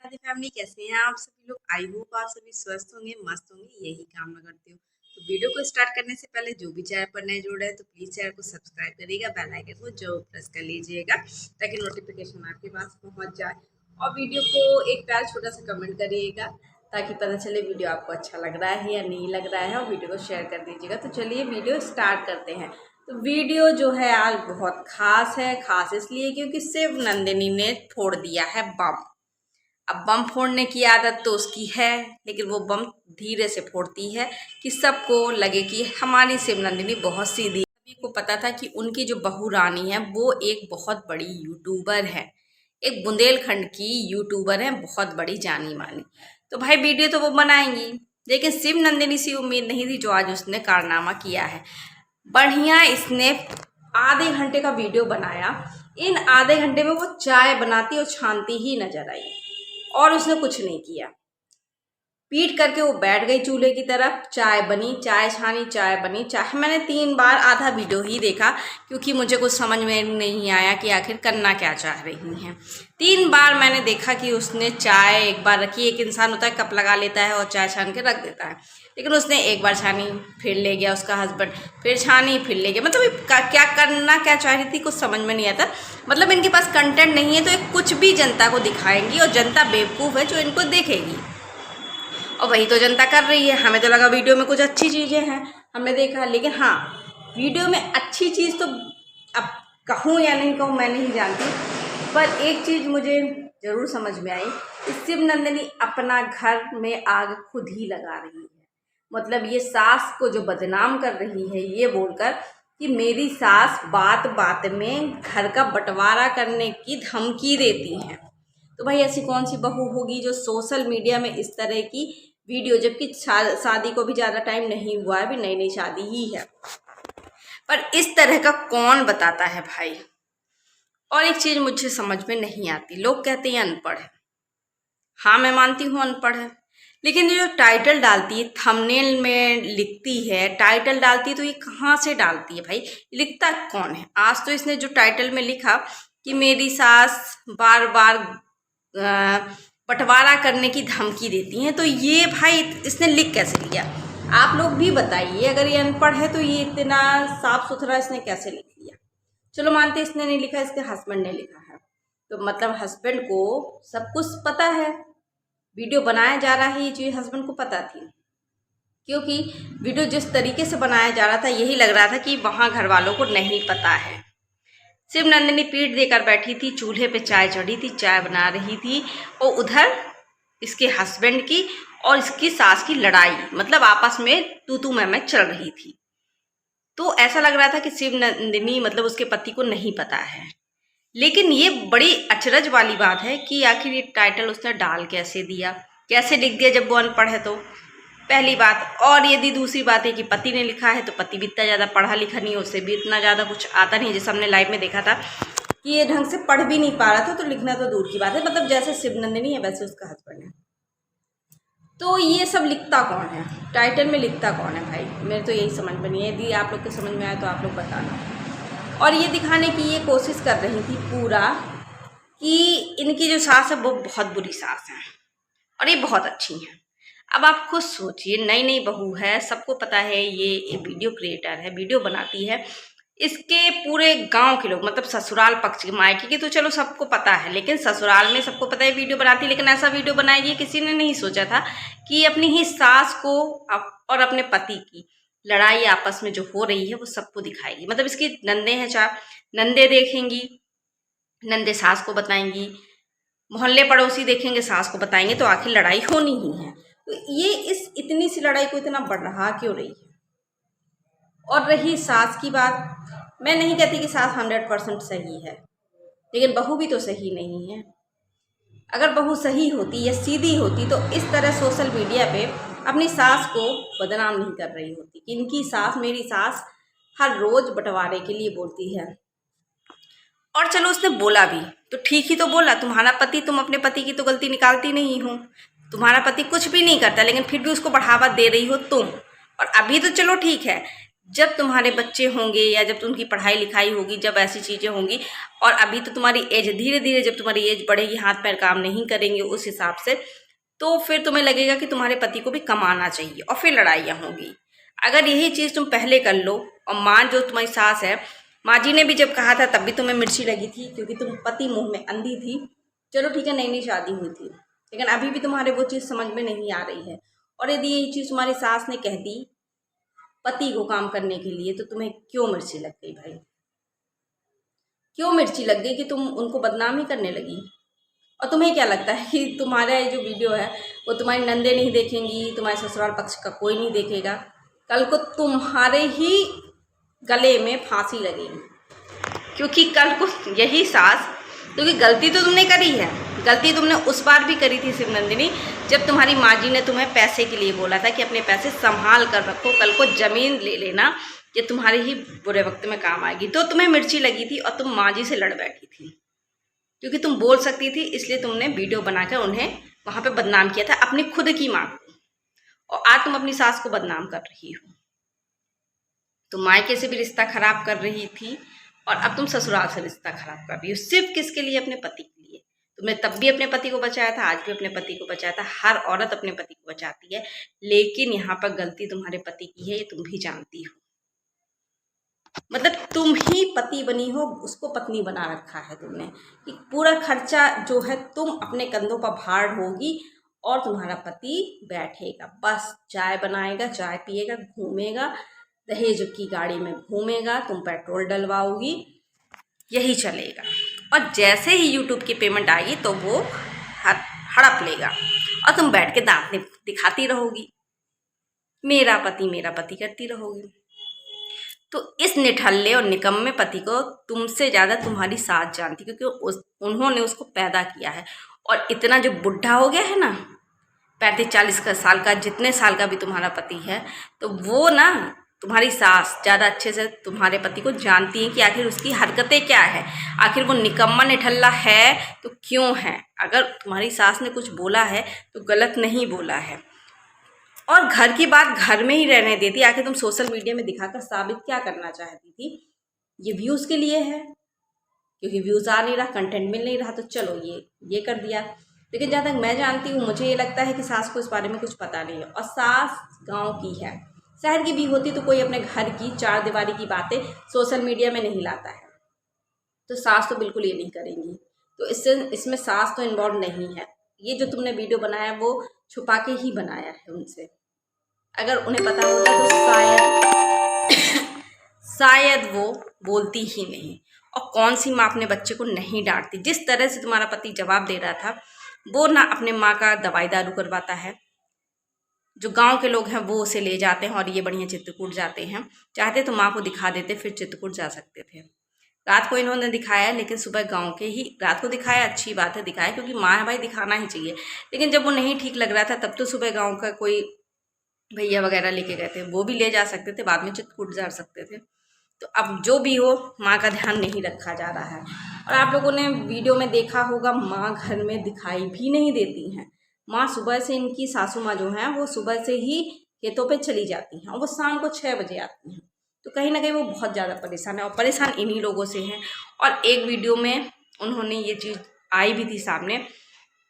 Radhe family, कैसे हैं आप सभी लोग। आई होप आप सभी स्वस्थ होंगे, मस्त होंगे, यही कामना करती हूँ। तो वीडियो को स्टार्ट करने से पहले जो भी चैनल पर नए जुड़े हैं तो प्लीज चैनल को सब्सक्राइब करिएगा, बेल आइकन को जरूर प्रेस कर लीजिएगा ताकि नोटिफिकेशन आपके पास पहुंच जाए। और वीडियो को एक प्यार छोटा सा कमेंट करिएगा ताकि पता चले वीडियो आपको अच्छा लग रहा है या नहीं लग रहा है, और वीडियो को शेयर कर दीजिएगा। तो चलिए वीडियो स्टार्ट करते हैं। तो वीडियो जो है आज बहुत खास है, खास इसलिए क्योंकि शिव नंदिनी ने फोड़ दिया है बम। अब बम फोड़ने की आदत तो उसकी है, लेकिन वो बम धीरे से फोड़ती है कि सबको लगे कि हमारी शिव नंदिनी बहुत सीधी। सभी को पता था कि उनकी जो बहू रानी है वो एक बहुत बड़ी यूट्यूबर है, एक बुंदेलखंड की यूट्यूबर है, बहुत बड़ी जानी मानी। तो भाई वीडियो तो वो बनाएंगी, लेकिन शिव नंदिनी से उम्मीद नहीं थी जो आज उसने कारनामा किया है। बढ़िया इसने आधे घंटे का वीडियो बनाया। इन आधे घंटे में वो चाय बनाती और छानती ही नजर आई, और उसने कुछ नहीं किया। पीट करके वो बैठ गई चूल्हे की तरफ, चाय बनी, चाय छानी, चाय बनी, चाय। मैंने 3 बार आधा वीडियो ही देखा क्योंकि मुझे कुछ समझ में नहीं आया कि आखिर करना क्या चाह रही हैं। 3 बार मैंने देखा कि उसने चाय एक बार रखी, एक इंसान होता है कप लगा लेता है और चाय छान के रख देता है, लेकिन उसने एक बार छानी, फिर ले गया उसका हस्बैंड, फिर छानी, फिर ले गया। मतलब क्या करना क्या चाह रही थी कुछ समझ में नहीं आता। मतलब इनके पास कंटेंट नहीं है तो ये कुछ भी जनता को दिखाएंगी, और जनता बेवकूफ़ है जो इनको देखेगी, और वही तो जनता कर रही है। हमें तो लगा वीडियो में कुछ अच्छी चीज़ें हैं, हमने देखा, लेकिन हाँ वीडियो में अच्छी चीज़ तो अब कहूँ या नहीं कहूँ मैं नहीं जानती, पर एक चीज़ मुझे ज़रूर समझ में आई कि शिव नंदिनी अपना घर में आग खुद ही लगा रही है। मतलब ये सास को जो बदनाम कर रही है ये बोलकर कि मेरी सास बात बात में घर का बंटवारा करने की धमकी देती हैं। तो भाई ऐसी कौन सी बहू होगी जो सोशल मीडिया में इस तरह की वीडियो, जबकि शादी को भी ज़्यादा टाइम नहीं हुआ है, अभी नई नई शादी ही है, पर इस तरह का कौन बताता है भाई। और एक चीज़ मुझे समझ में नहीं आती, लोग कहते हैं अनपढ़ है। हाँ मैं मानती हूँ अनपढ़ है, लेकिन जो टाइटल डालती है, थंबनेल में लिखती है, टाइटल डालती है, तो ये कहाँ से डालती है भाई, लिखता कौन है। आज तो इसने जो टाइटल में लिखा कि मेरी सास बार बार बंटवारा करने की धमकी देती हैं, तो ये भाई इसने लिख कैसे लिया। आप लोग भी बताइए, अगर ये अनपढ़ है तो ये इतना साफ सुथरा इसने कैसे लिख लिया। चलो मानते इसने नहीं लिखा, इसके हस्बैंड ने लिखा है, तो मतलब हस्बैंड को सब कुछ पता है, वीडियो बनाया जा रहा है ये चीज़ हस्बैंड को पता थी, क्योंकि वीडियो जिस तरीके से बनाया जा रहा था यही लग रहा था कि वहाँ घर वालों को नहीं पता है। शिव नंदिनी पीठ देकर बैठी थी, चूल्हे पे चाय चढ़ी थी, चाय बना रही थी, और उधर इसके हस्बैंड की और इसकी सास की लड़ाई, मतलब आपस में तू मैं चल रही थी। तो ऐसा लग रहा था कि शिव नंदिनी मतलब उसके पति को नहीं पता है। लेकिन ये बड़ी अचरज वाली बात है कि आखिर ये टाइटल उसने डाल कैसे दिया, कैसे लिख दिया जब वो अनपढ़ है तो, पहली बात। और यदि दूसरी बात है कि पति ने लिखा है, तो पति भी इतना ज़्यादा पढ़ा लिखा नहीं है, उससे भी इतना ज़्यादा कुछ आता नहीं। जैसे हमने लाइव में देखा था कि ये ढंग से पढ़ भी नहीं पा रहा था, तो लिखना तो दूर की बात है। मतलब जैसे शिव नंदिनी है वैसे उसका हस्बैंड है, तो ये सब लिखता कौन है, टाइटल में लिखता कौन है भाई, मेरे तो यही समझ में नहीं है। यदि आप लोग के समझ में आए तो आप लोग बताना। और ये दिखाने की ये कोशिश कर रही थी पूरा कि इनकी जो सास है वो बहुत बुरी सास है और ये बहुत अच्छी हैं। अब आप खुद सोचिए, नई नई बहू है, सबको पता है ये वीडियो क्रिएटर है, वीडियो बनाती है। इसके पूरे गांव के लोग, मतलब ससुराल पक्ष के, मायके की तो चलो सबको पता है, लेकिन ससुराल में सबको पता है वीडियो बनाती है। लेकिन ऐसा वीडियो बनाएगी किसी ने नहीं सोचा था कि अपनी ही सास को और अपने पति की लड़ाई आपस में जो हो रही है वो सबको दिखाएगी। मतलब इसकी नंदे हैं, चार नंदे देखेंगी, नंदे सास को बताएंगी, मोहल्ले पड़ोसी देखेंगे, सास को बताएंगे, तो आखिर लड़ाई होनी ही है। तो ये इस इतनी सी लड़ाई को इतना बढ़ा क्यों रही है। और रही सास की बात, मैं नहीं कहती कि सास 100% सही है, लेकिन बहू भी तो सही नहीं है। अगर बहू सही होती या सीधी होती तो इस तरह सोशल मीडिया पे अपनी सास को बदनाम नहीं कर रही होती कि इनकी सास, मेरी सास हर रोज बंटवारे के लिए बोलती है। और चलो उसने बोला भी तो ठीक ही तो बोला, तुम्हारा पति, तुम अपने पति की तो गलती निकालती नहीं हो, तुम्हारा पति कुछ भी नहीं करता, लेकिन फिर भी उसको बढ़ावा दे रही हो तुम। और अभी तो चलो ठीक है, जब तुम्हारे बच्चे होंगे या जब उनकी पढ़ाई लिखाई होगी, जब ऐसी चीज़ें होंगी, और अभी तो तुम्हारी एज धीरे धीरे जब तुम्हारी एज बढ़ेगी, हाथ पैर काम नहीं करेंगे उस हिसाब से, तो फिर तुम्हें लगेगा कि तुम्हारे पति को भी कमाना चाहिए और फिर लड़ाइयाँ होंगी। अगर यही चीज़ तुम पहले कर लो, और माँ जो तुम्हारी सास है, माँ जी ने भी जब कहा था तब भी तुम्हें मिर्ची लगी थी क्योंकि तुम पति मुँह में अंधी थी। चलो ठीक है, नई नई शादी हुई थी, लेकिन अभी भी तुम्हारे वो चीज़ समझ में नहीं आ रही है। और यदि यही चीज़ तुम्हारी सास ने कह दी पति को काम करने के लिए, तो तुम्हें क्यों मिर्ची लग गई भाई? क्यों मिर्ची लग गई कि तुम उनको बदनाम ही करने लगी? और तुम्हें क्या लगता है कि तुम्हारा ये जो वीडियो है वो तुम्हारी नंदे नहीं देखेंगी, तुम्हारे ससुराल पक्ष का कोई नहीं देखेगा? कल को तुम्हारे ही गले में फांसी लगेगी, क्योंकि कल को यही सास, क्योंकि गलती तो तुमने करी है, गलती तुमने उस बार भी करी थी शिव नंदिनी, जब तुम्हारी माँ जी ने तुम्हें पैसे के लिए बोला था कि अपने पैसे संभाल कर रखो, कल को जमीन ले लेना, ये तुम्हारे ही बुरे वक्त में काम आएगी। तो तुम्हें मिर्ची लगी थी और तुम माँ जी से लड़ बैठी थी, क्योंकि तुम बोल सकती थी, इसलिए तुमने वीडियो बनाकर उन्हें वहां पे बदनाम किया था, अपनी खुद की माँ को। और आज तुम अपनी सास को बदनाम कर रही हो। तुम मायके से भी रिश्ता खराब कर रही थी और अब तुम ससुराल से रिश्ता खराब कर रही हो, सिर्फ किसके लिए? अपने पति के लिए। तुमने तब भी अपने पति को बचाया था, आज भी अपने पति को बचाया था। हर औरत अपने पति को बचाती है, लेकिन यहाँ पर गलती तुम्हारे पति की है, ये तुम भी जानती हो। मतलब तुम ही पति बनी हो, उसको पत्नी बना रखा है तुमने, कि पूरा खर्चा जो है तुम अपने कंधों पर भार होगी और तुम्हारा पति बैठेगा, बस चाय बनाएगा, चाय पिएगा, घूमेगा, दहेज की गाड़ी में घूमेगा, तुम पेट्रोल डलवाओगी, यही चलेगा। और जैसे ही यूट्यूब की पेमेंट आएगी तो वो हड़प लेगा और तुम बैठ के दांत दिखाती रहोगी, मेरा पति करती रहोगी। तो इस निठल्ले और निकम्मे पति को तुमसे ज़्यादा तुम्हारी सास जानती, क्योंकि उन्होंने उसको पैदा किया है। और इतना जो बुढ़ा हो गया है ना, 35-40 साल का, जितने साल का भी तुम्हारा पति है, तो वो ना तुम्हारी सास ज़्यादा अच्छे से तुम्हारे पति को जानती है कि आखिर उसकी हरकतें क्या है, आखिर वो निकम्मा निठल्ला है तो क्यों है। अगर तुम्हारी सास ने कुछ बोला है तो गलत नहीं बोला है, और घर की बात घर में ही रहने देती। आखिर तुम सोशल मीडिया में दिखाकर साबित क्या करना चाहती थी? ये व्यूज़ के लिए है, क्योंकि व्यूज़ आ नहीं रहा, कंटेंट मिल नहीं रहा, तो चलो ये कर दिया। लेकिन जहाँ तक मैं जानती हूँ, मुझे ये लगता है कि सास को इस बारे में कुछ पता नहीं है। और सास गांव की है, शहर की भी होती तो कोई अपने घर की चार दीवारी की बातें सोशल मीडिया में नहीं लाता है, तो सास तो बिल्कुल ये नहीं करेंगी। तो इसमें सास तो इन्वॉल्व नहीं है। ये जो तुमने वीडियो बनाया वो छुपा के ही बनाया है उनसे। अगर उन्हें पता होता तो शायद वो बोलती ही नहीं। और कौन सी माँ अपने बच्चे को नहीं डांटती? जिस तरह से तुम्हारा पति जवाब दे रहा था, वो ना अपने माँ का दवाई दारू करवाता है, जो गांव के लोग हैं वो उसे ले जाते हैं और ये बढ़िया चित्रकूट जाते हैं। चाहते तो माँ को दिखा देते, फिर चित्रकूट जा सकते थे। रात को इन्होंने दिखाया, लेकिन सुबह गांव के ही रात को दिखाया, अच्छी बात है दिखाया, क्योंकि माँ है भाई, दिखाना ही चाहिए। लेकिन जब वो नहीं ठीक लग रहा था तब तो सुबह गांव का कोई भैया वगैरह लेके गए थे, वो भी ले जा सकते थे, बाद में चित्रकूट जा सकते थे। तो अब जो भी हो, माँ का ध्यान नहीं रखा जा रहा है। और आप लोगों ने वीडियो में देखा होगा, माँ घर में दिखाई भी नहीं देती हैं। माँ सुबह से, इनकी सासू माँ जो हैं वो सुबह से ही खेतों पे चली जाती हैं और वो शाम को 6 बजे आती हैं। तो कहीं ना कहीं वो बहुत ज़्यादा परेशान है, और परेशान इन्हीं लोगों से हैं। और एक वीडियो में उन्होंने ये चीज़ आई भी थी सामने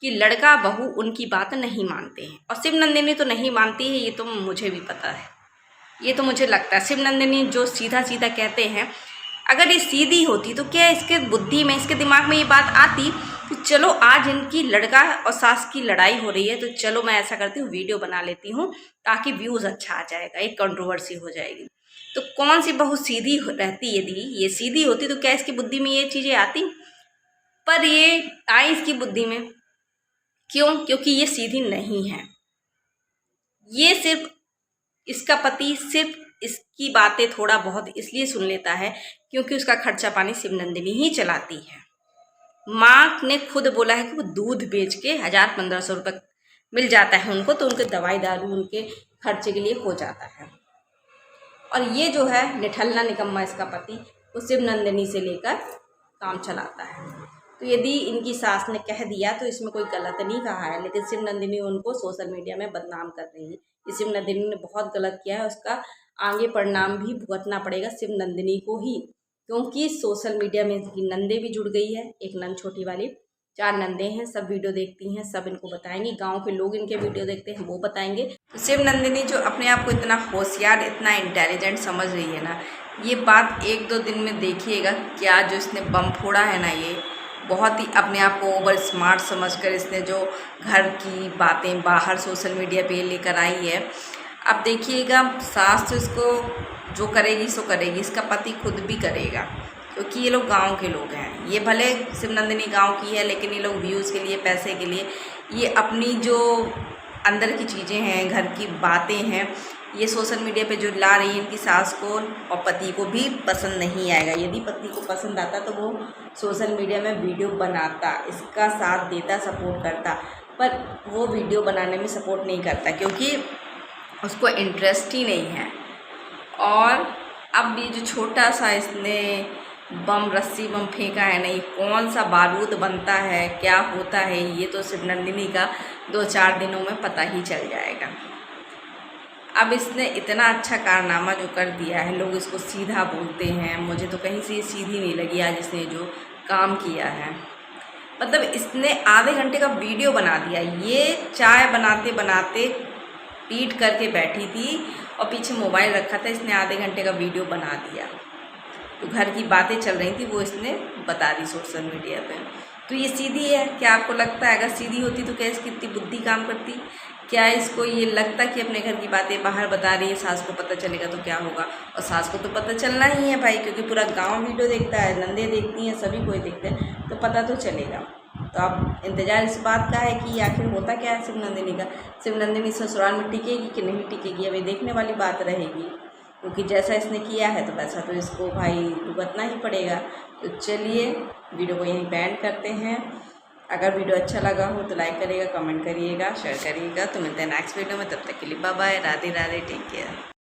कि लड़का बहू उनकी बात नहीं मानते हैं, और शिव नंदिनी तो नहीं मानती है, ये तो मुझे भी पता है, ये तो मुझे लगता है। शिव नंदिनी जो सीधा सीधा कहते हैं, अगर ये सीधी होती तो क्या इसके बुद्धि में, इसके दिमाग में ये बात आती कि चलो आज इनकी लड़का और सास की लड़ाई हो रही है, तो चलो मैं ऐसा करती हूँ, वीडियो बना लेती हूँ ताकि व्यूज़ अच्छा आ जाएगा, एक कंट्रोवर्सी हो जाएगी। तो कौन सी बहू सीधी रहती? यदि ये सीधी होती तो क्या इसकी बुद्धि में ये चीज़ें आती? पर ये आई इसकी बुद्धि में, क्यों? क्योंकि ये सीधी नहीं है। ये सिर्फ, इसका पति सिर्फ इसकी बातें थोड़ा बहुत इसलिए सुन लेता है क्योंकि उसका खर्चा पानी शिव नंदिनी ही चलाती है। माँ ने खुद बोला है कि वो दूध बेच के 1000-1500 रुपये मिल जाता है उनको, तो उनके दवाई दारू उनके खर्चे के लिए हो जाता है। और ये जो है निठल्ला निकम्मा इसका पति, वो शिव नंदिनी से लेकर काम चलाता है। तो यदि इनकी सास ने कह दिया तो इसमें कोई गलत नहीं कहा है, लेकिन शिव नंदिनी उनको सोशल मीडिया में बदनाम कर रही है। शिव नंदिनी ने बहुत गलत किया है, उसका आगे परिणाम भी भुगतना पड़ेगा शिव नंदिनी को ही, क्योंकि सोशल मीडिया में इनकी नंदे भी जुड़ गई है, एक नंद छोटी वाली, 4 नंदे हैं, सब वीडियो देखती हैं, सब इनको बताएंगी, गांव के लोग इनके वीडियो देखते हैं वो बताएंगे। तो शिव नंदिनी जो अपने आप को इतना होशियार, इतना इंटेलिजेंट समझ रही है ना, ये बात 1-2 दिन में देखिएगा क्या जो इसने बम फोड़ा है ना, ये बहुत ही अपने आप को ओवर स्मार्ट समझकर इसने जो घर की बातें बाहर सोशल मीडिया पे लेकर आई है। अब देखिएगा सास तो इसको जो करेगी सो करेगी, इसका पति खुद भी करेगा, क्योंकि ये लोग गांव के लोग हैं। ये भले शिवनंदिनी गांव की है, लेकिन ये लोग व्यूज़ के लिए, पैसे के लिए, ये अपनी जो अंदर की चीज़ें हैं, घर की बातें हैं, ये सोशल मीडिया पे जो ला रही है इनकी सास को और पति को भी पसंद नहीं आएगा। यदि पति को पसंद आता तो वो सोशल मीडिया में वीडियो बनाता, इसका साथ देता, सपोर्ट करता, पर वो वीडियो बनाने में सपोर्ट नहीं करता क्योंकि उसको इंटरेस्ट ही नहीं है। और अब ये जो छोटा सा इसने रस्सी बम फेंका है ना, ये कौन सा बारूद बनता है, क्या होता है, ये तो शिवनंदिनी का 2-4 दिनों में पता ही चल जाएगा। अब इसने इतना अच्छा कारनामा जो कर दिया है, लोग इसको सीधा बोलते हैं, मुझे तो कहीं से ये सीधी नहीं लगी आज इसने जो काम किया है। मतलब इसने आधे घंटे का वीडियो बना दिया। ये चाय बनाते बनाते पीट करके बैठी थी और पीछे मोबाइल रखा था, इसने आधे घंटे का वीडियो बना दिया। तो घर की बातें चल रही थी वो इसने बता दी सोशल मीडिया पे। तो ये सीधी है, क्या आपको लगता है अगर सीधी होती तो कैसे कितनी बुद्धि काम करती? क्या इसको ये लगता कि अपने घर की बातें बाहर बता रही है, सास को पता चलेगा तो क्या होगा? और सास को तो पता चलना ही है भाई, क्योंकि पूरा गांव वीडियो देखता है, नंदे देखती हैं, सभी कोई देखते हैं, तो पता तो चलेगा। तो अब इंतज़ार इस बात का है कि आखिर होता क्या है शिवनंदिनी का। शिवनंदिनी ससुराल में टिकेगी कि नहीं टिकेगी, अभी देखने वाली बात रहेगी, क्योंकि जैसा इसने किया है तो वैसा तो इसको भाई भुगतना ही पड़ेगा। तो चलिए वीडियो को यहीं बैंड करते हैं। अगर वीडियो अच्छा लगा हो तो लाइक करिएगा, कमेंट करिएगा, शेयर करिएगा। तो मिलते हैं नेक्स्ट वीडियो में, तब तक के लिए bye bye, Radhe Radhe, take care.